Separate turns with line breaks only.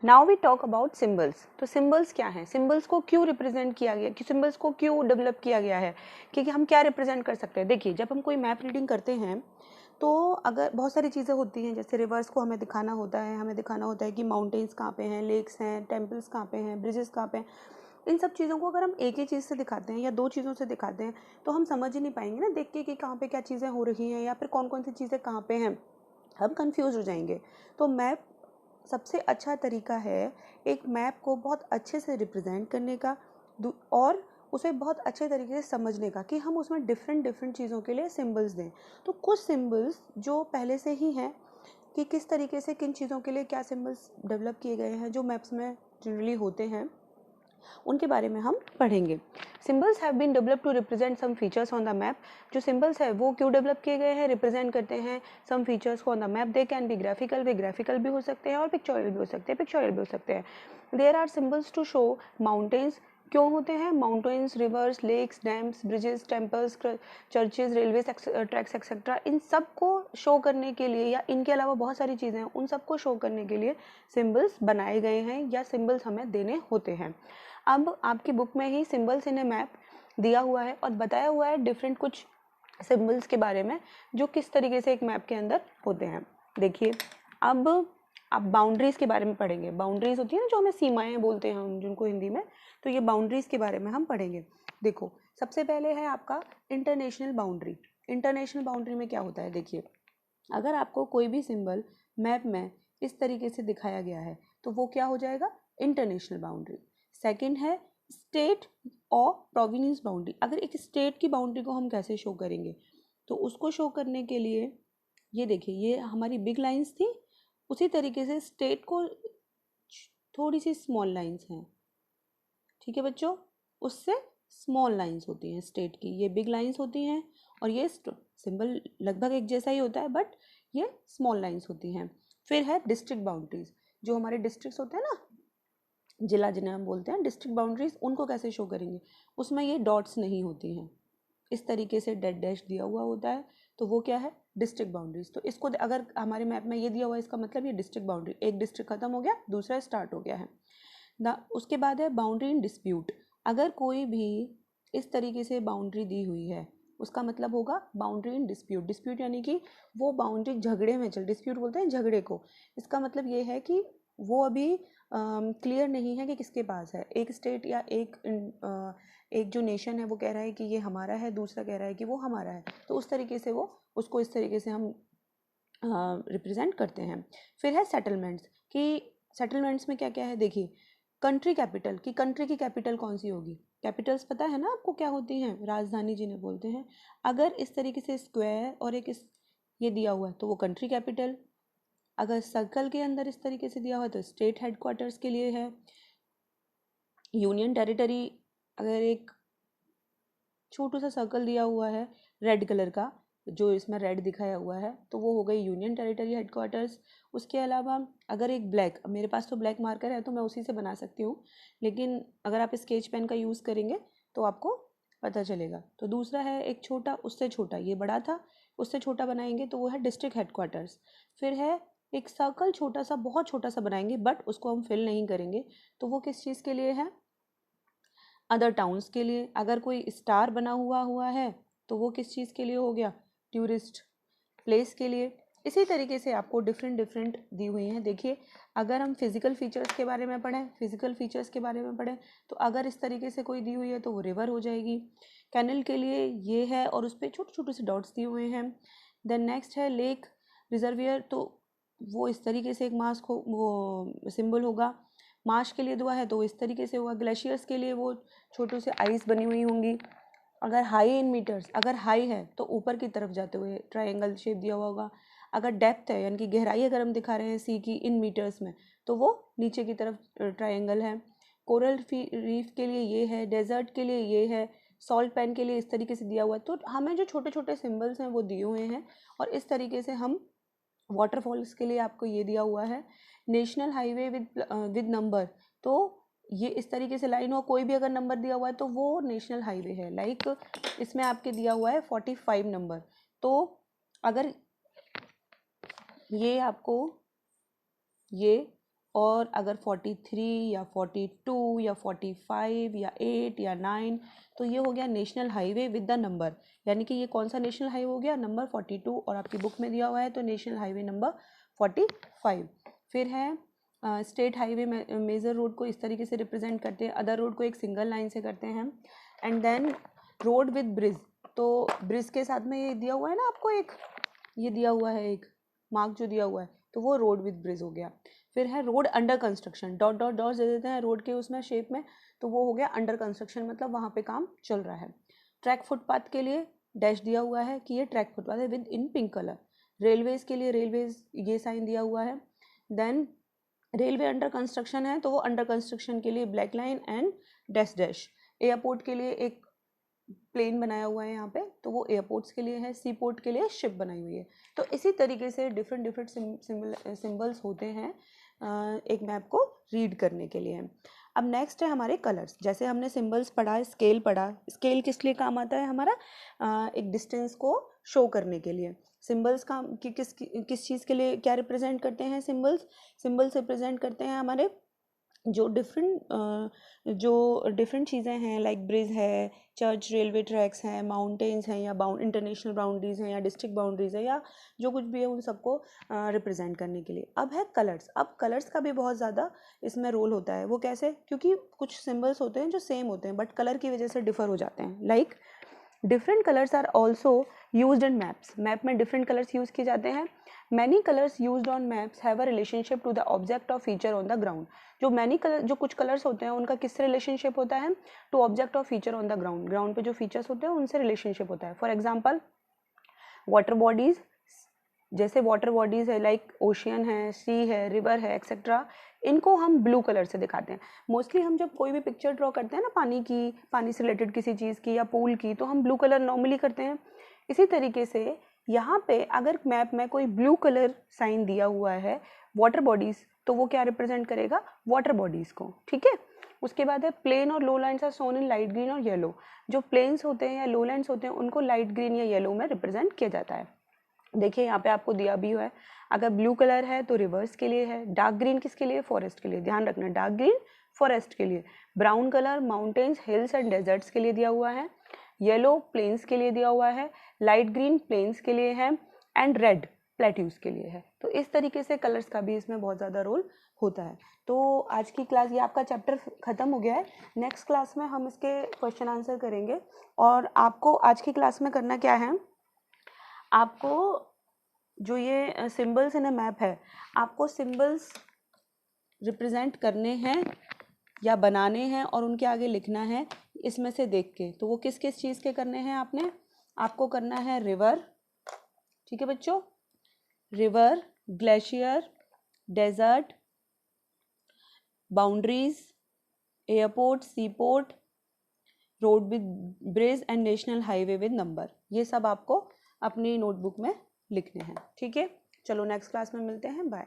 Now we talk about symbols. तो symbols क्या हैं, सिम्बल्स को क्यों रिप्रेजेंट किया गया, कि सिम्बल्स को क्यों डेवलप किया गया है, क्योंकि हम क्या रिप्रेजेंट कर सकते हैं। देखिए, जब हम कोई मैप रीडिंग करते हैं तो अगर बहुत सारी चीज़ें होती हैं, जैसे रिवर्स को हमें दिखाना होता है, हमें दिखाना होता है कि माउंटेन्स कहाँ पे हैं, लेक्स हैं, टेम्पल्स कहाँ पे हैं, ब्रिजेस कहाँ पे हैं। इन सब चीज़ों को अगर हम एक ही चीज़ से दिखाते हैं या दो चीज़ों से दिखाते हैं तो हम समझ ही नहीं पाएंगे ना देख के कि कहाँ पे क्या चीज़ें हो रही हैं या फिर कौन कौन सी चीज़ें कहाँ पे हैं, हम कंफ्यूज हो जाएंगे। तो मैप सबसे अच्छा तरीका है एक मैप को बहुत अच्छे से रिप्रेजेंट करने का और उसे बहुत अच्छे तरीके से समझने का, कि हम उसमें डिफरेंट डिफरेंट चीज़ों के लिए सिंबल्स दें। तो कुछ सिंबल्स जो पहले से ही हैं कि किस तरीके से किन चीज़ों के लिए क्या सिंबल्स डेवलप किए गए हैं जो मैप्स में जनरली होते हैं, उनके बारे में हम पढ़ेंगे। Symbols have been develop to represent some features on the map. जो सिंबल्स है वो क्यों डेवलप किए गए हैं, रिप्रेजेंट करते हैं सम फीचर्स को on the map. They can be graphical, way graphical भी हो सकते हैं और पिक्चोरियल भी हो सकते हैं, पिक्चोरियल भी हो सकते हैं। There are symbols to show mountains. क्यों होते हैं mountains, rivers, lakes, dams, bridges, temples, churches, railway tracks etcetera, इन सब को शो करने के लिए या इनके अलावा बहुत सारी चीज़ें हैं उन सबको शो करने के लिए सिंबल्स बनाए गए हैं या सिंबल्स हमें देने होते हैं। अब आपकी बुक में ही सिंबल्स इन ए मैप दिया हुआ है और बताया हुआ है डिफरेंट कुछ सिंबल्स के बारे में जो किस तरीके से एक मैप के अंदर होते हैं। देखिए, अब आप बाउंड्रीज के बारे में पढ़ेंगे। बाउंड्रीज होती है ना, जो हमें सीमाएं बोलते हैं हम जिनको हिंदी में, तो ये बाउंड्रीज के बारे में हम पढ़ेंगे। देखो, सबसे पहले है आपका इंटरनेशनल बाउंड्री। इंटरनेशनल बाउंड्री में क्या होता है, देखिए, अगर आपको कोई भी सिंबल मैप में इस तरीके से दिखाया गया है तो वो क्या हो जाएगा, इंटरनेशनल बाउंड्री। सेकंड है स्टेट और प्रोविंस बाउंड्री। अगर एक स्टेट की बाउंड्री को हम कैसे शो करेंगे, तो उसको शो करने के लिए ये देखिए, ये हमारी बिग लाइंस थी, उसी तरीके से स्टेट को थोड़ी सी स्मॉल लाइंस हैं, ठीक है बच्चों, उससे स्मॉल लाइंस होती हैं स्टेट की, ये बिग लाइंस होती हैं और ये सिंबल लगभग एक जैसा ही होता है बट ये स्मॉल लाइंस होती हैं। फिर है डिस्ट्रिक्ट बाउंड्रीज। जो हमारे डिस्ट्रिक्ट्स होते हैं ना, जिला जिन्हें हम बोलते हैं डिस्ट्रिक्ट बाउंड्रीज, उनको कैसे शो करेंगे, उसमें ये डॉट्स नहीं होती हैं, इस तरीके से डेड डैश दिया हुआ होता है, तो वो क्या है, डिस्ट्रिक्ट बाउंड्रीज। तो इसको अगर हमारे मैप में ये दिया हुआ है, इसका मतलब ये डिस्ट्रिक्ट बाउंड्री, एक डिस्ट्रिक्ट खत्म हो गया दूसरा स्टार्ट हो गया है। उसके बाद है बाउंड्री इन डिस्प्यूट। अगर कोई भी इस तरीके से बाउंड्री दी हुई है उसका मतलब होगा बाउंड्री इन डिस्प्यूट। डिस्प्यूट यानी कि वो बाउंड्री झगड़े में चल, डिस्प्यूट बोलते हैं झगड़े को। इसका मतलब ये है कि वो अभी क्लियर नहीं है कि किसके पास है। एक स्टेट या एक जो नेशन है वो कह रहा है कि ये हमारा है, दूसरा कह रहा है कि वो हमारा है, तो उस तरीके से वो उसको इस तरीके से हम रिप्रेजेंट करते हैं। फिर है सेटलमेंट्स, कि सेटलमेंट्स में क्या क्या है, देखिए, कंट्री कैपिटल, कि कंट्री की कैपिटल कौन सी होगी, कैपिटल्स पता है ना आपको क्या होती हैं, राजधानी जिन्हें बोलते हैं। अगर इस तरीके से स्क्वायर और एक ये दिया हुआ है तो वो कंट्री कैपिटल। अगर सर्कल के अंदर इस तरीके से दिया हुआ है तो स्टेट हेडक्वार्टर्स के लिए है। यूनियन टेरिटरी, अगर एक छोटू सा सर्कल दिया हुआ है रेड कलर का, जो इसमें रेड दिखाया हुआ है, तो वो हो गई यूनियन टेरिटरी हेडक्वार्टर्स। उसके अलावा अगर एक ब्लैक, मेरे पास तो ब्लैक मार्कर है तो मैं उसी से बना सकती हूँ, लेकिन अगर आप स्केच पेन का यूज़ करेंगे तो आपको पता चलेगा। तो दूसरा है एक छोटा, उससे छोटा, ये बड़ा था, उससे छोटा बनाएंगे तो वो है डिस्ट्रिक्ट हेडक्वार्टर्स। फिर है एक सर्कल छोटा सा, बहुत छोटा सा बनाएंगे बट उसको हम फिल नहीं करेंगे, तो वो किस चीज़ के लिए है, अदर टाउन्स के लिए। अगर कोई स्टार बना हुआ है तो वो किस चीज़ के लिए हो गया, टूरिस्ट प्लेस के लिए। इसी तरीके से आपको डिफरेंट डिफरेंट दी हुई हैं। देखिए, अगर हम फिजिकल फीचर्स के बारे में पढ़ें, फिजिकल फीचर्स के बारे में पढ़ें, तो अगर इस तरीके से कोई दी हुई है तो वो रिवर हो जाएगी। कैनल के लिए ये है और उस पर छोटे छोटे से डॉट्स दिए हुए हैं। देन नेक्स्ट है लेक रिजर्वियर, तो वो इस तरीके से एक मास्क हो, वो सिंबल होगा। मार्श के लिए दुआ है तो वो इस तरीके से होगा। ग्लेशियर्स के लिए वो छोटू से आइस बनी हुई होंगी। अगर हाई इन मीटर्स, अगर हाई है तो ऊपर की तरफ जाते हुए ट्रायंगल शेप दिया हुआ होगा। अगर डेप्थ है यानी कि गहराई अगर हम दिखा रहे हैं सी की इन मीटर्स में, तो वो नीचे की तरफ ट्रायंगल है। कोरल रीफ के लिए ये है, डेजर्ट के लिए ये है, सॉल्ट पैन के लिए इस तरीके से दिया हुआ है। तो हमें जो छोटे छोटे सिम्बल्स हैं वो दिए हुए हैं और इस तरीके से हम वाटरफॉल्स के लिए आपको ये दिया हुआ है। नेशनल हाईवे विद नंबर, तो ये इस तरीके से लाइन हो, कोई भी अगर नंबर दिया हुआ है तो वो नेशनल हाईवे है। लाइक इसमें आपके दिया हुआ है 45 नंबर, तो अगर ये आपको ये और अगर 43 या 42 या 45 या 8 या 9, तो ये हो गया national highway with the number, यानी कि ये कौन सा नेशनल हाईवे हो गया, नंबर 42, और आपकी बुक में दिया हुआ है तो नेशनल हाईवे नंबर 45। फिर है स्टेट हाईवे मेजर रोड को इस तरीके से रिप्रेजेंट करते हैं, अदर रोड को एक सिंगल लाइन से करते हैं। And then road with bridge, तो ब्रिज के साथ में ये दिया हुआ है ना आपको, एक ये दिया हुआ है एक मार्क जो दिया हुआ है, तो वो रोड विद ब्रिज हो गया। फिर है road under construction, dot dot dot दे देते हैं रोड के उसमें शेप में, तो वो हो गया अंडर कंस्ट्रक्शन, मतलब वहाँ पे काम चल रहा है। ट्रैक फुटपाथ के लिए डैश दिया हुआ है कि ये ट्रैक फुटपाथ है with in pink colour. Railways के लिए रेलवेज ये साइन दिया हुआ है। देन रेलवे अंडर कंस्ट्रक्शन है तो वो अंडर कंस्ट्रक्शन के लिए black line and dash dash. Airport के लिए एक प्लेन बनाया हुआ है यहाँ पे, तो वो एयरपोर्ट्स के लिए है। सी पोर्ट के लिए शिप बनाई हुई है। तो इसी तरीके से डिफरेंट डिफरेंट सिंबल्स होते हैं एक मैप को रीड करने के लिए। अब नेक्स्ट है हमारे कलर्स। जैसे हमने सिंबल्स पढ़ा, स्केल पढ़ा, स्केल किस लिए काम आता है हमारा, एक डिस्टेंस को शो करने के लिए। सिंबल्स का किस चीज़ के लिए क्या रिप्रेजेंट करते हैं सिंबल्स रिप्रेजेंट करते हैं हमारे जो डिफरेंट चीज़ें हैं, लाइक ब्रिज है, चर्च, रेलवे ट्रैक्स हैं, माउंटेन्स हैं, या इंटरनेशनल बाउंड्रीज हैं, या डिस्ट्रिक्ट बाउंड्रीज है, या जो कुछ भी है उन सबको रिप्रेजेंट करने के लिए। अब है कलर्स। अब कलर्स का भी बहुत ज़्यादा इसमें रोल होता है। वो कैसे, क्योंकि कुछ सिंबल्स होते हैं जो सेम होते हैं बट कलर की वजह से डिफर हो जाते हैं। Like different colours are also used in maps. Map में डिफरेंट कलर्स यूज़ किए जाते हैं। Many colours used on maps have a relationship to the object और फीचर ऑन द ग्राउंड। जो कुछ कलर्स होते हैं उनका किससे रिलेशनशिप होता है, टू ऑब्जेक्ट और feature on the ground. Ground पे जो फीचर्स होते हैं उनसे रिलेशनशिप होता है। फॉर एग्जाम्पल वाटर बॉडीज, जैसे वाटर बॉडीज है लाइक ओशियन है, सी है, रिवर है, एक्सेट्रा, इनको हम ब्लू कलर से दिखाते हैं। मोस्टली हम जब कोई भी पिक्चर ड्रॉ करते हैं ना पानी की, पानी से रिलेटेड किसी चीज़ की या पूल की, तो हम ब्लू कलर नॉर्मली करते हैं। इसी तरीके से यहाँ पे अगर मैप में कोई ब्लू कलर साइन दिया हुआ है वाटर बॉडीज, तो वो क्या रिप्रेजेंट करेगा, वाटर बॉडीज को। ठीक है। उसके बाद है प्लेन और low lands are shown in light green और येलो। जो प्लेन्स होते हैं या लो लैंड्स होते हैं उनको लाइट ग्रीन या येलो में रिप्रेजेंट किया जाता है। देखिए यहाँ पे आपको दिया भी हुआ है, अगर ब्लू कलर है तो रिवर्स के लिए है, डार्क ग्रीन किसके लिए, फॉरेस्ट के लिए। ध्यान रखना, डार्क ग्रीन फॉरेस्ट के लिए। Brown colour mountains, hills and deserts के लिए दिया हुआ है। येलो प्लेन्स के लिए दिया हुआ है। लाइट ग्रीन प्लेन्स के लिए है। एंड रेड प्लेट्यूज के लिए है। तो इस तरीके से कलर्स का भी इसमें बहुत ज़्यादा रोल होता है। तो आज की क्लास, ये आपका चैप्टर ख़त्म हो गया है। नेक्स्ट क्लास में हम इसके क्वेश्चन आंसर करेंगे। और आपको आज की क्लास में करना क्या है, आपको जो ये सिंबल्स इन अ मैप है, आपको सिंबल्स रिप्रेजेंट करने हैं या बनाने हैं और उनके आगे लिखना है इसमें से देख के। तो वो किस किस चीज़ के करने हैं आपको करना है रिवर, ठीक है बच्चों, river, glacier, desert, boundaries, airport, sea port, road with bridge and national highway with number. ये सब आपको अपनी नोटबुक में लिखने हैं। ठीक है, चलो नेक्स्ट क्लास में मिलते हैं, बाय।